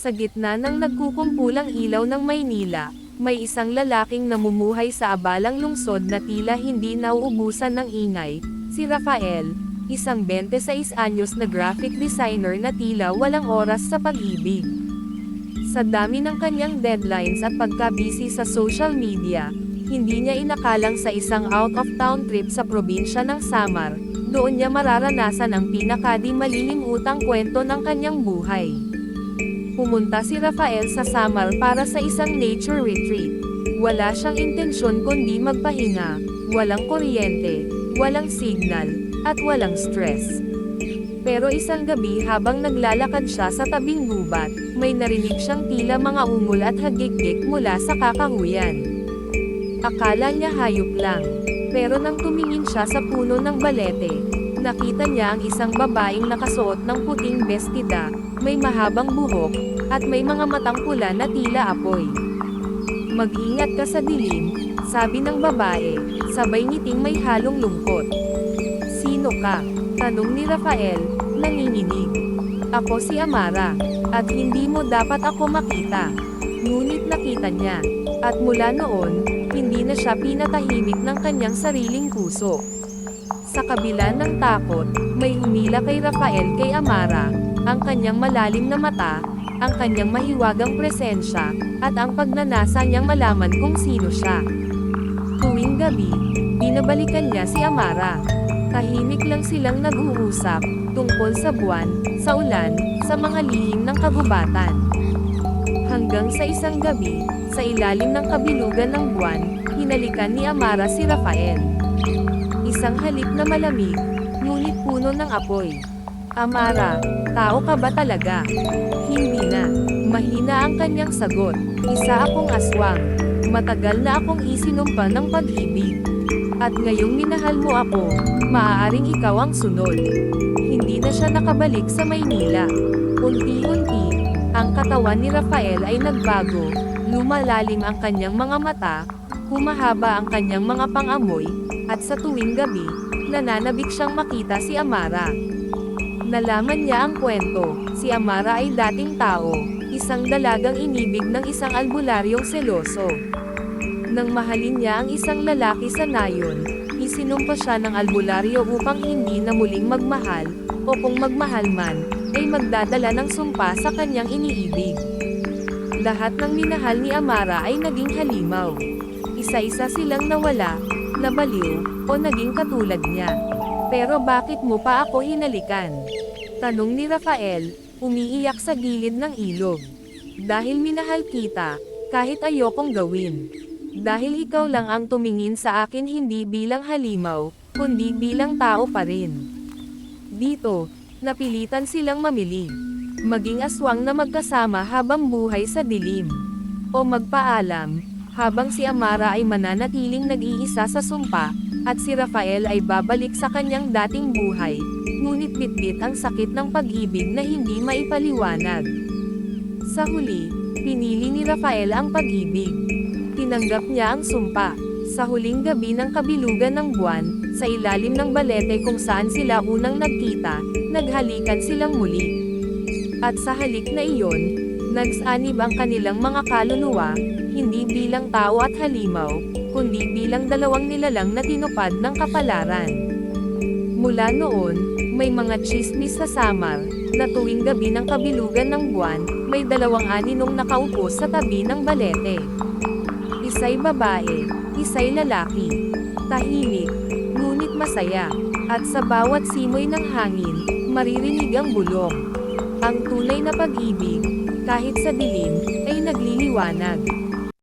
Sa gitna ng nagkukumpulang ilaw ng Maynila, may isang lalaking namumuhay sa abalang lungsod na tila hindi nauubusan ng ingay, si Rafael, isang 26 anyos na graphic designer na tila walang oras sa pag-ibig. Sa dami ng kanyang deadlines at pagka-busy sa social media, hindi niya inakalang sa isang out-of-town trip sa probinsya ng Samar, doon niya mararanasan ang pinakadi malilimutang kwento ng kanyang buhay. Pumunta si Rafael sa Samar para sa isang nature retreat. Wala siyang intensyon kundi magpahinga, walang kuryente, walang signal, at walang stress. Pero isang gabi habang naglalakad siya sa tabing gubat, may narinig siyang tila mga ungol at hagik-gik mula sa kakahuyan. Akala niya hayop lang. Pero nang tumingin siya sa puno ng balete, nakita niya ang isang babaeng nakasuot ng puting bestida, may mahabang buhok, at may mga matang pula na tila apoy. "Mag-ingat ka sa dilim," sabi ng babae, sabay ngiting may halong lungkot. "Sino ka?" tanong ni Rafael, nanginginig. "Ako si Amara, at hindi mo dapat ako makita." Ngunit nakita niya, at mula noon, hindi na siya pinatahimik ng kanyang sariling puso. Sa kabila ng takot, may humila kay Rafael kay Amara, ang kanyang malalim na mata, ang kanyang mahiwagang presensya, at ang pagnanasa niyang malaman kung sino siya. Tuwing gabi, binabalikan niya si Amara. Tahimik lang silang nag-uusap, tungkol sa buwan, sa ulan, sa mga lihim ng kagubatan. Hanggang sa isang gabi, sa ilalim ng kabilugan ng buwan, hinalikan ni Amara si Rafael. Isang halik na malamig, ngunit puno ng apoy. "Amara, tao ka ba talaga?" "Hindi na." Mahina ang kanyang sagot. "Isa akong aswang. Matagal na akong isinumpa ng pag-ibig. At ngayong minahal mo ako, maaaring ikaw ang sunod." Hindi na siya nakabalik sa Maynila. Unti-unti, ang katawan ni Rafael ay nagbago, lumalalim ang kanyang mga mata, humahaba ang kanyang mga pangamoy, at sa tuwing gabi, nananabik siyang makita si Amara. Nalaman niya ang kwento, si Amara ay dating tao, isang dalagang inibig ng isang albularyong seloso. Nang mahalin niya ang isang lalaki sa nayon, isinumpa siya ng albularyo upang hindi na muling magmahal, o kung magmahal man, ay magdadala ng sumpa sa kanyang iniibig. Lahat ng minahal ni Amara ay naging halimaw. Isa-isa silang nawala, nabaliw, o naging katulad niya. "Pero bakit mo pa ako hinalikan?" tanong ni Rafael, umiiyak sa gilid ng ilog. "Dahil minahal kita, kahit ayokong gawin. Dahil ikaw lang ang tumingin sa akin hindi bilang halimaw, kundi bilang tao pa rin." Dito, napilitan silang mamili. Maging aswang na magkasama habang buhay sa dilim, o magpaalam, habang si Amara ay mananatiling nag-iisa sa sumpa, at si Rafael ay babalik sa kanyang dating buhay, ngunit bitbit ang sakit ng pag-ibig na hindi maipaliwanag. Sa huli, pinili ni Rafael ang pag-ibig. Tinanggap niya ang sumpa. Sa huling gabi ng kabilugan ng buwan, sa ilalim ng balete kung saan sila unang nagkita, naghalikan silang muli. At sa halik na iyon, nagsanib ang kanilang mga kaluluwa, hindi bilang tao at halimaw, kundi bilang dalawang nilalang na tinupad ng kapalaran. Mula noon, may mga tsismis sa Samar, na tuwing gabi ng kabilugan ng buwan, may dalawang aninong nakaupo sa tabi ng balete. Isa'y babae, isa'y lalaki. Tahimik, ngunit masaya. At sa bawat simoy ng hangin, maririnig ang bulong. Ang tunay na pag-ibig, kahit sa dilim, ay nagliliwanag.